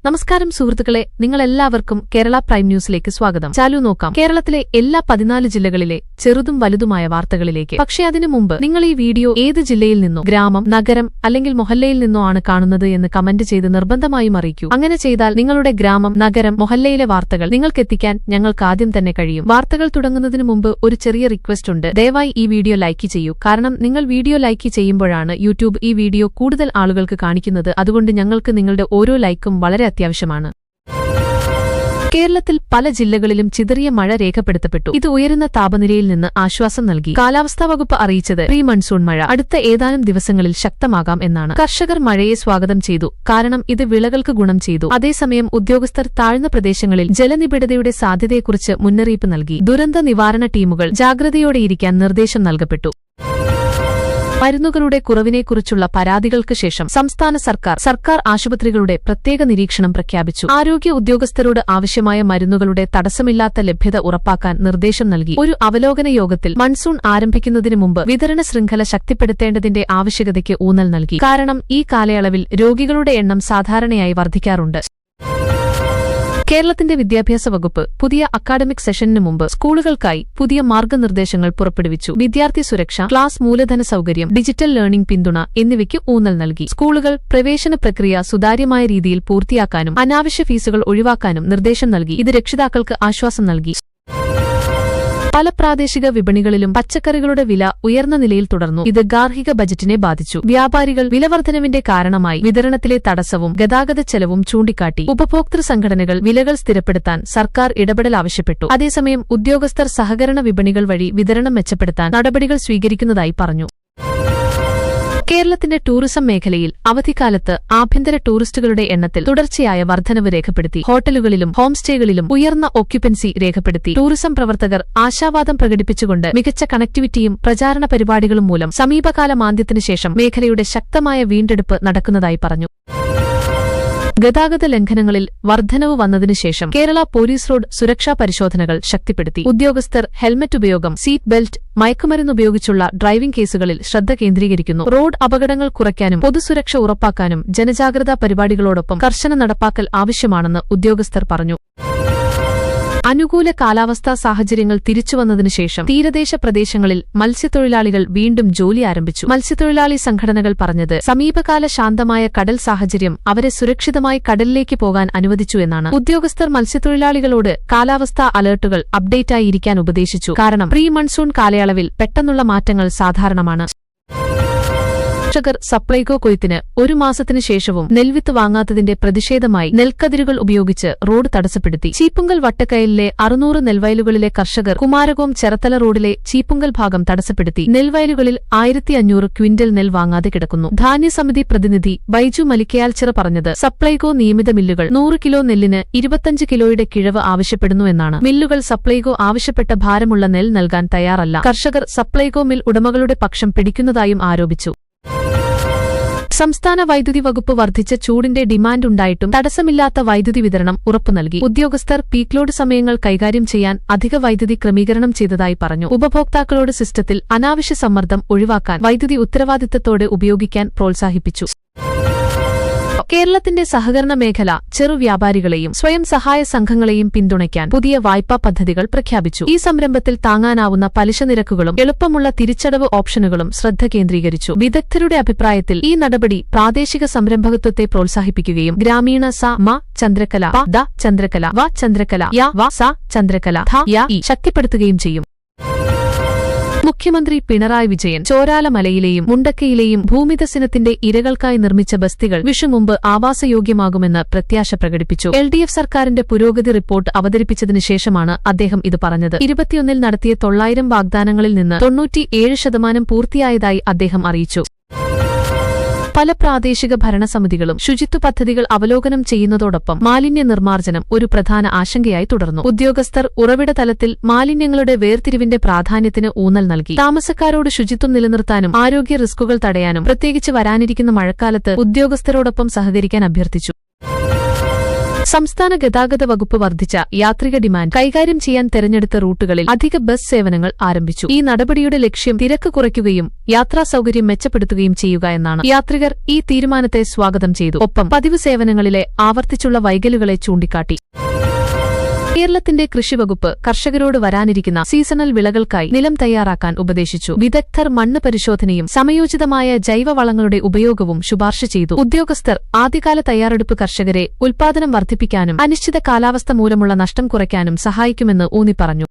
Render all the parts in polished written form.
നമസ്കാരം സുഹൃത്തുക്കളെ, നിങ്ങളെല്ലാവർക്കും കേരള പ്രൈം ന്യൂസിലേക്ക് സ്വാഗതം. ചാലു നോക്കാം കേരളത്തിലെ എല്ലാ 14 ജില്ലകളിലെ ചെറുതും വലുതുമായ വാർത്തകളിലേക്ക്. പക്ഷേ അതിനു മുമ്പ് നിങ്ങൾ ഈ വീഡിയോ ഏത് ജില്ലയിൽ നിന്നോ, ഗ്രാമം, നഗരം അല്ലെങ്കിൽ മൊഹല്ലയിൽ നിന്നോ ആണ് കാണുന്നത് എന്ന് കമന്റ് ചെയ്ത് നിർബന്ധമായും അറിയിക്കൂ. അങ്ങനെ ചെയ്താൽ നിങ്ങളുടെ ഗ്രാമം, നഗരം, മൊഹല്ലയിലെ വാർത്തകൾ നിങ്ങൾക്കെത്തിക്കാൻ ഞങ്ങൾക്ക് ആദ്യം തന്നെ കഴിയും. വാർത്തകൾ തുടങ്ങുന്നതിന് മുമ്പ് ഒരു ചെറിയ റിക്വസ്റ്റ് ഉണ്ട്. ദയവായി ഈ വീഡിയോ ലൈക്ക് ചെയ്യൂ. കാരണം നിങ്ങൾ വീഡിയോ ലൈക്ക് ചെയ്യുമ്പോഴാണ് യൂട്യൂബ് ഈ വീഡിയോ കൂടുതൽ ആളുകൾക്ക് കാണിക്കുന്നത്. അതുകൊണ്ട് ഞങ്ങൾക്ക് നിങ്ങളുടെ ഓരോ ലൈക്കും വളരെ അത്യാവശ്യമാണ്. കേരളത്തിൽ പല ജില്ലകളിലും ചിതറിയ മഴ രേഖപ്പെടുത്തപ്പെട്ടു. ഇത് ഉയരുന്ന താപനിലയിൽ നിന്ന് ആശ്വാസം നൽകി. കാലാവസ്ഥാ വകുപ്പ് അറിയിച്ചത് പ്രീ മൺസൂൺ മഴ അടുത്ത ഏതാനും ദിവസങ്ങളിൽ ശക്തമാകാം എന്നാണ്. കർഷകർ മഴയെ സ്വാഗതം ചെയ്തു, കാരണം ഇത് വിളകൾക്ക് ഗുണം ചെയ്തു. അതേസമയം ഉദ്യോഗസ്ഥർ താഴ്ന്ന പ്രദേശങ്ങളിൽ ജലനിബിഡതയുടെ സാധ്യതയെക്കുറിച്ച് മുന്നറിയിപ്പ് നൽകി. ദുരന്ത നിവാരണ ടീമുകൾ ജാഗ്രതയോടെയിരിക്കാൻ നിർദ്ദേശം നൽകപ്പെട്ടു. മരുന്നുകളുടെ കുറവിനെക്കുറിച്ചുള്ള പരാതികൾക്ക് ശേഷം സംസ്ഥാന സർക്കാർ ആശുപത്രികളുടെ പ്രത്യേക നിരീക്ഷണം പ്രഖ്യാപിച്ചു. ആരോഗ്യ ഉദ്യോഗസ്ഥരോട് ആവശ്യമായ മരുന്നുകളുടെ തടസ്സമില്ലാത്ത ലഭ്യത ഉറപ്പാക്കാൻ നിർദ്ദേശം നൽകി. ഒരു അവലോകന യോഗത്തിൽ മൺസൂൺ ആരംഭിക്കുന്നതിന് മുമ്പ് വിതരണ ശൃംഖല ശക്തിപ്പെടുത്തേണ്ടതിന്റെ ആവശ്യകതയ്ക്ക് ഊന്നൽ നൽകി. കാരണം ഈ കാലയളവിൽ രോഗികളുടെ എണ്ണം സാധാരണയായി വർദ്ധിക്കാറുണ്ട്. കേരളത്തിന്റെ വിദ്യാഭ്യാസ വകുപ്പ് പുതിയ അക്കാഡമിക് സെഷനു മുമ്പ് സ്കൂളുകൾക്കായി പുതിയ മാർഗനിർദ്ദേശങ്ങൾ പുറപ്പെടുവിച്ചു. വിദ്യാർത്ഥി സുരക്ഷ, ക്ലാസ് മൂലധന സൌകര്യം, ഡിജിറ്റൽ ലേണിംഗ് പിന്തുണ എന്നിവയ്ക്ക് ഊന്നൽ നൽകി. സ്കൂളുകൾ പ്രവേശന പ്രക്രിയ സുതാര്യമായ രീതിയിൽ പൂർത്തിയാക്കാനും അനാവശ്യ ഫീസുകൾ ഒഴിവാക്കാനും നിർദ്ദേശം നൽകി. ഇത് രക്ഷിതാക്കൾക്ക് ആശ്വാസം നൽകി. പല പ്രാദേശിക വിപണികളിലും പച്ചക്കറികളുടെ വില ഉയർന്ന നിലയിൽ തുടർന്നു. ഇത് ഗാർഹിക ബജറ്റിനെ ബാധിച്ചു. വ്യാപാരികൾ വിലവർദ്ധനവിന്റെ കാരണമായി വിതരണത്തിലെ തടസ്സവും ഗതാഗത ചെലവും ചൂണ്ടിക്കാട്ടി. ഉപഭോക്തൃ സംഘടനകൾ വിലകൾ സ്ഥിരപ്പെടുത്താൻ സർക്കാർ ഇടപെടൽ ആവശ്യപ്പെട്ടു. അതേസമയം ഉദ്യോഗസ്ഥർ സഹകരണ വിപണികൾ വഴി വിതരണം മെച്ചപ്പെടുത്താൻ നടപടികൾ സ്വീകരിക്കുന്നതായി പറഞ്ഞു. കേരളത്തിന്റെ ടൂറിസം മേഖലയിൽ അവധിക്കാലത്ത് ആഭ്യന്തര ടൂറിസ്റ്റുകളുടെ എണ്ണത്തിൽ തുടർച്ചയായ വർധനവ് രേഖപ്പെടുത്തി. ഹോട്ടലുകളിലും ഹോം സ്റ്റേകളിലും ഉയർന്ന ഓക്യുപ്പൻസി രേഖപ്പെടുത്തി. ടൂറിസം പ്രവർത്തകർ ആശാവാദം പ്രകടിപ്പിച്ചുകൊണ്ട് മികച്ച കണക്ടിവിറ്റിയും പ്രചാരണ പരിപാടികളും മൂലം സമീപകാല മാന്ദ്യത്തിനു ശേഷം മേഖലയുടെ ശക്തമായ വീണ്ടെടുപ്പ് നടക്കുന്നതായി പറഞ്ഞു. ഗതാഗത ലംഘനങ്ങളിൽ വർധനവ് വന്നതിനുശേഷം കേരള പോലീസ് റോഡ് സുരക്ഷാ പരിശോധനകൾ ശക്തിപ്പെടുത്തി. ഉദ്യോഗസ്ഥർ ഹെൽമറ്റ് ഉപയോഗം, സീറ്റ് ബെൽറ്റ്, മയക്കുമരുന്നുപയോഗിച്ചുള്ള ഡ്രൈവിംഗ് കേസുകളിൽ ശ്രദ്ധ കേന്ദ്രീകരിക്കുന്നു. റോഡ് അപകടങ്ങൾ കുറയ്ക്കാനും പൊതുസുരക്ഷ ഉറപ്പാക്കാനും ജനജാഗ്രതാ പരിപാടികളോടൊപ്പം കർശന നടപ്പാക്കൽ ആവശ്യമാണെന്ന് ഉദ്യോഗസ്ഥർ പറഞ്ഞു. അനുകൂല കാലാവസ്ഥാ സാഹചര്യങ്ങൾ തിരിച്ചുവന്നതിനുശേഷം തീരദേശ പ്രദേശങ്ങളിൽ മത്സ്യത്തൊഴിലാളികൾ വീണ്ടും ജോലി ആരംഭിച്ചു. മത്സ്യത്തൊഴിലാളി സംഘടനകൾ പറഞ്ഞത് സമീപകാല ശാന്തമായ കടൽ സാഹചര്യം അവരെ സുരക്ഷിതമായി കടലിലേക്ക് പോകാൻ അനുവദിച്ചു എന്നാണ്. ഉദ്യോഗസ്ഥർ മത്സ്യത്തൊഴിലാളികളോട് കാലാവസ്ഥാ അലർട്ടുകൾ അപ്ഡേറ്റായി ഇരിക്കാൻ ഉപദേശിച്ചു. കാരണം പ്രീ മൺസൂൺ കാലയളവിൽ പെട്ടെന്നുള്ള മാറ്റങ്ങൾ സാധാരണമാണ്. കർഷകർ സപ്ലൈകോ കൊയ്ത്തിന് ഒരു മാസത്തിനു ശേഷവും നെൽവിത്ത് വാങ്ങാത്തതിന്റെ പ്രതിഷേധമായി നെൽക്കതിരുകൾ ഉപയോഗിച്ച് റോഡ് തടസ്സപ്പെടുത്തി. ചീപ്പുങ്കൽ വട്ടക്കയലിലെ 600 നെൽവയലുകളിലെ കർഷകർ കുമാരകോം ചെറത്തല റോഡിലെ ചീപ്പുങ്കൽ ഭാഗം തടസ്സപ്പെടുത്തി. നെൽവയലുകളിൽ 1500 ക്വിന്റൽ നെൽ വാങ്ങാതെ കിടക്കുന്നു. ധാന്യസമിതി പ്രതിനിധി ബൈജു മലിക്കയാൽച്ചിറ പറഞ്ഞത് സപ്ലൈകോ നിയമിത മില്ലുകൾ 100 കിലോ നെല്ലിന് 25 കിലോയുടെ കിഴവ് ആവശ്യപ്പെടുന്നു എന്നാണ്. മില്ലുകൾ സപ്ലൈകോ ആവശ്യപ്പെട്ട ഭാരമുള്ള നെൽ നൽകാൻ തയ്യാറല്ല. കർഷകർ സപ്ലൈകോ മിൽ ഉടമകളുടെ പക്ഷം പിടിക്കുന്നതായും ആരോപിച്ചു. സംസ്ഥാന വൈദ്യുതി വകുപ്പ് വർദ്ധിച്ച ചൂടിന്റെ ഡിമാൻഡ് ഉണ്ടായിട്ടും തടസ്സമില്ലാത്ത വൈദ്യുതി വിതരണം ഉറപ്പു നൽകി. ഉദ്യോഗസ്ഥർ പീക്ക് ലോഡ് സമയങ്ങൾ കൈകാര്യം ചെയ്യാൻ അധിക വൈദ്യുതി ക്രമീകരണം ചെയ്തതായി പറഞ്ഞു. ഉപഭോക്താക്കളോട് സിസ്റ്റത്തിൽ അനാവശ്യ സമ്മർദ്ദം ഒഴിവാക്കാൻ വൈദ്യുതി ഉത്തരവാദിത്തത്തോടെ ഉപയോഗിക്കാൻ പ്രോത്സാഹിപ്പിച്ചു. കേരളത്തിന്റെ സഹകരണ മേഖല ചെറു വ്യാപാരികളെയും സ്വയം സഹായ സംഘങ്ങളെയും പിന്തുണയ്ക്കാൻ പുതിയ വായ്പാ പദ്ധതികൾ പ്രഖ്യാപിച്ചു. ഈ സംരംഭത്തിൽ താങ്ങാനാവുന്ന പലിശ നിരക്കുകളും എളുപ്പമുള്ള തിരിച്ചടവ് ഓപ്ഷനുകളും ശ്രദ്ധ കേന്ദ്രീകരിച്ചു. വിദഗ്ധരുടെ അഭിപ്രായത്തിൽ ഈ നടപടി പ്രാദേശിക സംരംഭകത്വത്തെ പ്രോത്സാഹിപ്പിക്കുകയും ഗ്രാമീണ ചന്ദ്രകല ചന്ദ്രകല ചന്ദ്രകല ചന്ദ്രകല ശക്തിപ്പെടുത്തുകയും ചെയ്യും. മുഖ്യമന്ത്രി പിണറായി വിജയൻ ചോരാലമലയിലെയും മുണ്ടക്കയിലെയും ഭൂമിദർശനത്തിന്റെ ഇരകൾക്കായി നിർമ്മിച്ച ബസ്തികൾ വിഷു മുമ്പ് ആവാസയോഗ്യമാകുമെന്ന് പ്രത്യാശ പ്രകടിപ്പിച്ചു. LDF സർക്കാരിന്റെ പുരോഗതി റിപ്പോർട്ട് അവതരിപ്പിച്ചതിനു ശേഷമാണ് അദ്ദേഹം ഇത് പറഞ്ഞത്. 21-ൽ നടത്തിയ 900 വാഗ്ദാനങ്ങളിൽ നിന്ന് 97% പൂർത്തിയായതായി അദ്ദേഹം അറിയിച്ചു. പല പ്രാദേശിക ഭരണസമിതികളും ശുചിത്വ പദ്ധതികൾ അവലോകനം ചെയ്യുന്നതോടൊപ്പം മാലിന്യ നിർമ്മാർജ്ജനം ഒരു പ്രധാന ആശങ്കയായി തുടർന്നു. ഉദ്യോഗസ്ഥർ ഉറവിട തലത്തിൽ മാലിന്യങ്ങളുടെ വേർതിരിവിന്റെ പ്രാധാന്യത്തിന് ഊന്നൽ നൽകി. താമസക്കാരോട് ശുചിത്വം നിലനിർത്താനും ആരോഗ്യ റിസ്കുകൾ തടയാനും പ്രത്യേകിച്ച് വരാനിരിക്കുന്ന മഴക്കാലത്ത് ഉദ്യോഗസ്ഥരോടൊപ്പം സഹകരിക്കാൻ അഭ്യർത്ഥിച്ചു. സംസ്ഥാന ഗതാഗത വകുപ്പ് വർദ്ധിച്ച യാത്രിക ഡിമാൻഡ് കൈകാര്യം ചെയ്യാൻ തെരഞ്ഞെടുത്ത റൂട്ടുകളിൽ അധിക ബസ് സേവനങ്ങൾ ആരംഭിച്ചു. ഈ നടപടിയുടെ ലക്ഷ്യം തിരക്ക് കുറയ്ക്കുകയും യാത്രാ സൌകര്യം മെച്ചപ്പെടുത്തുകയും ചെയ്യുക എന്നാണ്. യാത്രികർ ഈ തീരുമാനത്തെ സ്വാഗതം ചെയ്തു. ഒപ്പം പതിവ് സേവനങ്ങളിലെ ആവർത്തിച്ചുള്ള വൈകലുകളെ ചൂണ്ടിക്കാട്ടി. കേരളത്തിന്റെ കൃഷിവകുപ്പ് കർഷകരോട് വരാനിരിക്കുന്ന സീസണൽ വിളകൾക്കായി നിലം തയ്യാറാക്കാൻ ഉപദേശിച്ചു. വിദഗ്ധർ മണ്ണ് പരിശോധനയും സമയോചിതമായ ജൈവവളങ്ങളുടെ ഉപയോഗവും ശുപാർശ ചെയ്തു. ഉദ്യോഗസ്ഥർ ആദ്യകാല തയ്യാറെടുപ്പ് കർഷകരെ ഉൽപാദനം വർദ്ധിപ്പിക്കാനും അനിശ്ചിത കാലാവസ്ഥ മൂലമുള്ള നഷ്ടം കുറയ്ക്കാനും സഹായിക്കുമെന്ന് ഊന്നിപ്പറഞ്ഞു.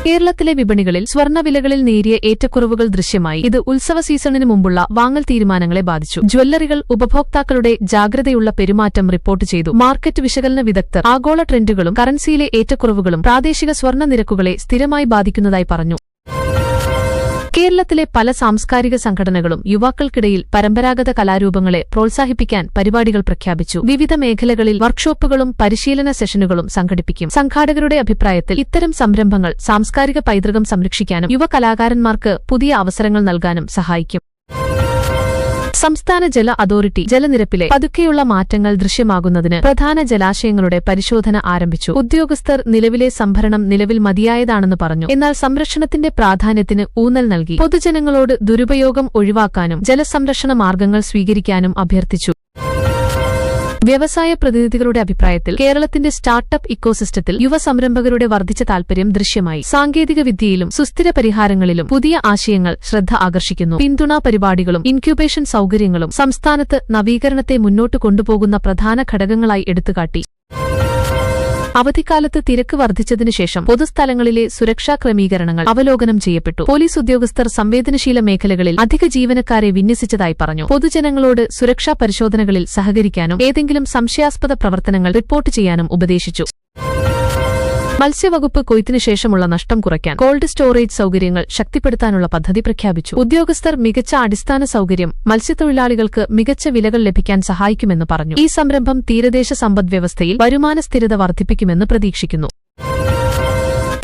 കേരളത്തിലെ വിപണികളിൽ സ്വർണ്ണവിലകളിൽ നേരിയ ഏറ്റക്കുറവുകൾ ദൃശ്യമായി. ഇത് ഉത്സവ സീസണിന് മുമ്പുള്ള വാങ്ങൽ തീരുമാനങ്ങളെ ബാധിച്ചു. ജ്വല്ലറികൾ ഉപഭോക്താക്കളുടെ ജാഗ്രതയുള്ള പെരുമാറ്റം റിപ്പോർട്ട് ചെയ്തു. മാർക്കറ്റ് വിശകലന വിദഗ്ധർ ആഗോള ട്രെൻഡുകളും കറൻസിയിലെ ഏറ്റക്കുറവുകളും പ്രാദേശിക സ്വർണ്ണ നിരക്കുകളെ സ്ഥിരമായി ബാധിക്കുന്നതായി പറഞ്ഞു. കേരളത്തിലെ പല സാംസ്കാരിക സംഘടനകളും യുവാക്കൾക്കിടയിൽ പരമ്പരാഗത കലാരൂപങ്ങളെ പ്രോത്സാഹിപ്പിക്കാൻ പരിപാടികൾ പ്രഖ്യാപിച്ചു. വിവിധ മേഖലകളിൽ വർക്ക്ഷോപ്പുകളും പരിശീലന സെഷനുകളും സംഘടിപ്പിക്കും. സംഘാടകരുടെ അഭിപ്രായത്തിൽ ഇത്തരം സംരംഭങ്ങൾ സാംസ്കാരിക പൈതൃകം സംരക്ഷിക്കാനും യുവ കലാകാരന്മാർക്ക് പുതിയ അവസരങ്ങൾ നൽകാനും സഹായിക്കും. സംസ്ഥാന ജല അതോറിറ്റി ജലനിരപ്പിലെ പതുക്കെയുള്ള മാറ്റങ്ങൾ ദൃശ്യമാകുന്നതിന് പ്രധാന ജലാശയങ്ങളുടെ പരിശോധന ആരംഭിച്ചു. ഉദ്യോഗസ്ഥർ നിലവിലെ സംഭരണം നിലവിൽ മതിയായതാണെന്ന് പറഞ്ഞു. എന്നാൽ സംരക്ഷണത്തിന്റെ പ്രാധാന്യത്തിന് ഊന്നൽ നൽകി. പൊതുജനങ്ങളോട് ദുരുപയോഗം ഒഴിവാക്കാനും ജലസംരക്ഷണ മാർഗങ്ങൾ സ്വീകരിക്കാനും അഭ്യർത്ഥിച്ചു. വ്യവസായ പ്രതിനിധികളുടെ അഭിപ്രായത്തിൽ കേരളത്തിന്റെ സ്റ്റാർട്ടപ്പ് ഇക്കോസിസ്റ്റത്തിൽ യുവ സംരംഭകരുടെ വർദ്ധിച്ച താൽപര്യം ദൃശ്യമായി. സാങ്കേതിക വിദ്യയിലും സുസ്ഥിര പരിഹാരങ്ങളിലും പുതിയ ആശയങ്ങൾ ശ്രദ്ധ ആകർഷിക്കുന്നു. പിന്തുണാ പരിപാടികളും ഇൻക്യുബേഷൻ സൌകര്യങ്ങളും സംസ്ഥാനത്ത് നവീകരണത്തെ മുന്നോട്ട് കൊണ്ടുപോകുന്ന പ്രധാന ഘടകങ്ങളായി എടുത്തുകാട്ടി. അവധിക്കാലത്ത് തിരക്ക് വർദ്ധിച്ചതിനുശേഷം പൊതുസ്ഥലങ്ങളിലെ സുരക്ഷാ ക്രമീകരണങ്ങൾ അവലോകനം ചെയ്യപ്പെട്ടു. പോലീസ് ഉദ്യോഗസ്ഥർ സംവേദനശീല മേഖലകളിൽ അധിക ജീവനക്കാരെ വിന്യസിച്ചതായി പറഞ്ഞു. പൊതുജനങ്ങളോട് സുരക്ഷാ പരിശോധനകളിൽ സഹകരിക്കാനും ഏതെങ്കിലും സംശയാസ്പദ പ്രവർത്തനങ്ങൾ റിപ്പോർട്ട് ചെയ്യാനും ഉപദേശിച്ചു. മത്സ്യവകുപ്പ് കൊയ്ത്തിനുശേഷമുള്ള നഷ്ടം കുറയ്ക്കാൻ കോൾഡ് സ്റ്റോറേജ് സൌകര്യങ്ങൾ ശക്തിപ്പെടുത്താനുള്ള പദ്ധതി പ്രഖ്യാപിച്ചു. ഉദ്യോഗസ്ഥർ മികച്ച അടിസ്ഥാന സൌകര്യം മത്സ്യത്തൊഴിലാളികൾക്ക് മികച്ച വിലകൾ ലഭിക്കാൻ സഹായിക്കുമെന്ന് പറഞ്ഞു. ഈ സംരംഭം തീരദേശ സമ്പദ്വ്യവസ്ഥയിൽ വരുമാന സ്ഥിരത വർദ്ധിപ്പിക്കുമെന്ന് പ്രതീക്ഷിക്കുന്നു.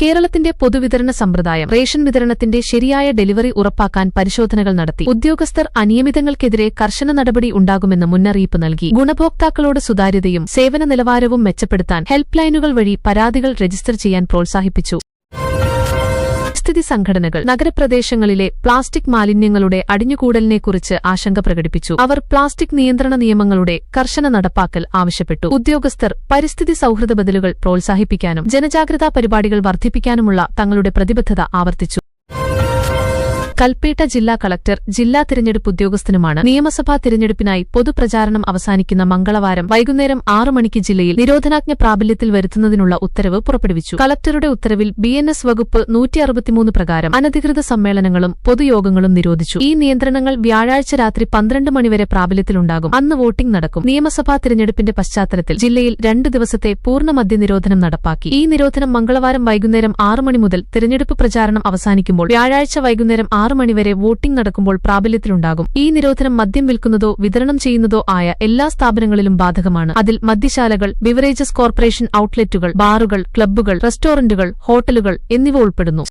കേരളത്തിന്റെ പൊതുവിതരണ സമ്പ്രദായം റേഷൻ വിതരണത്തിന്റെ ശരിയായ ഡെലിവറി ഉറപ്പാക്കാൻ പരിശോധനകൾ നടത്തി. ഉദ്യോഗസ്ഥർ അനിയമിതങ്ങൾക്കെതിരെ കർശന നടപടി ഉണ്ടാകുമെന്ന് മുന്നറിയിപ്പ് നൽകി. ഗുണഭോക്താക്കളോട് സുതാര്യതയും സേവന നിലവാരവും മെച്ചപ്പെടുത്താൻ ഹെൽപ്പ് ലൈനുകൾ വഴി പരാതികൾ രജിസ്റ്റർ ചെയ്യാൻ പ്രോത്സാഹിപ്പിച്ചു. പരിസ്ഥിതി സംഘടനകൾ നഗരപ്രദേശങ്ങളിലെ പ്ലാസ്റ്റിക് മാലിന്യങ്ങളുടെ അടിഞ്ഞുകൂടലിനെക്കുറിച്ച് ആശങ്ക പ്രകടിപ്പിച്ചു. അവർ പ്ലാസ്റ്റിക് നിയന്ത്രണ നിയമങ്ങളുടെ കർശന നടപ്പാക്കൽ ആവശ്യപ്പെട്ടു. ഉദ്യോഗസ്ഥർ പരിസ്ഥിതി സൌഹൃദ ബദലുകൾ പ്രോത്സാഹിപ്പിക്കാനും ജനജാഗ്രതാ പരിപാടികൾ വർദ്ധിപ്പിക്കാനുമുള്ള തങ്ങളുടെ പ്രതിബദ്ധത ആവർത്തിച്ചു. കൽപ്പേട്ട ജില്ലാ കളക്ടർ ജില്ലാ തിരഞ്ഞെടുപ്പ് ഉദ്യോഗസ്ഥനുമാണ്. നിയമസഭാ തിരഞ്ഞെടുപ്പിനായി പൊതുപ്രചാരണം അവസാനിക്കുന്ന മംഗളവാരം വൈകുന്നേരം 6 മണിക്ക് ജില്ലയിൽ നിരോധനാജ്ഞ പ്രാബല്യത്തിൽ വരുത്തുന്നതിനുള്ള ഉത്തരവ് പുറപ്പെടുവിച്ചു. കളക്ടറുടെ ഉത്തരവിൽ BNS വകുപ്പ് 163 പ്രകാരം അനധികൃത സമ്മേളനങ്ങളും പൊതുയോഗങ്ങളും നിരോധിച്ചു. ഈ നിയന്ത്രണങ്ങൾ വ്യാഴാഴ്ച രാത്രി 12 മണിവരെ പ്രാബല്യത്തിലുണ്ടാകും. അന്ന് വോട്ടിംഗ് നടക്കും. നിയമസഭാ തിരഞ്ഞെടുപ്പിന്റെ പശ്ചാത്തലത്തിൽ ജില്ലയിൽ 2 ദിവസത്തെ പൂർണ്ണ മദ്യനിരോധനം നടപ്പാക്കി. ഈ നിരോധനം മംഗളവാരം വൈകുന്നേരം 6 മണി മുതൽ തിരഞ്ഞെടുപ്പ് പ്രചാരണം അവസാനിക്കുമ്പോൾ വ്യാഴാഴ്ച വൈകുന്നേരം 6 മണിവരെ വോട്ടിംഗ് നടക്കുമ്പോൾ പ്രാബല്യത്തിലുണ്ടാകും. ഈ നിരോധനം മദ്യം വിൽക്കുന്നതോ വിതരണം ചെയ്യുന്നതോ ആയ എല്ലാ സ്ഥാപനങ്ങളിലും ബാധകമാണ്. അതിൽ മദ്യശാലകൾ, ബിവറേജസ് കോർപ്പറേഷൻ ഔട്ട്ലെറ്റുകൾ, ബാറുകൾ, ക്ലബ്ബുകൾ, റെസ്റ്റോറന്റുകൾ, ഹോട്ടലുകൾ എന്നിവ ഉൾപ്പെടുന്നു.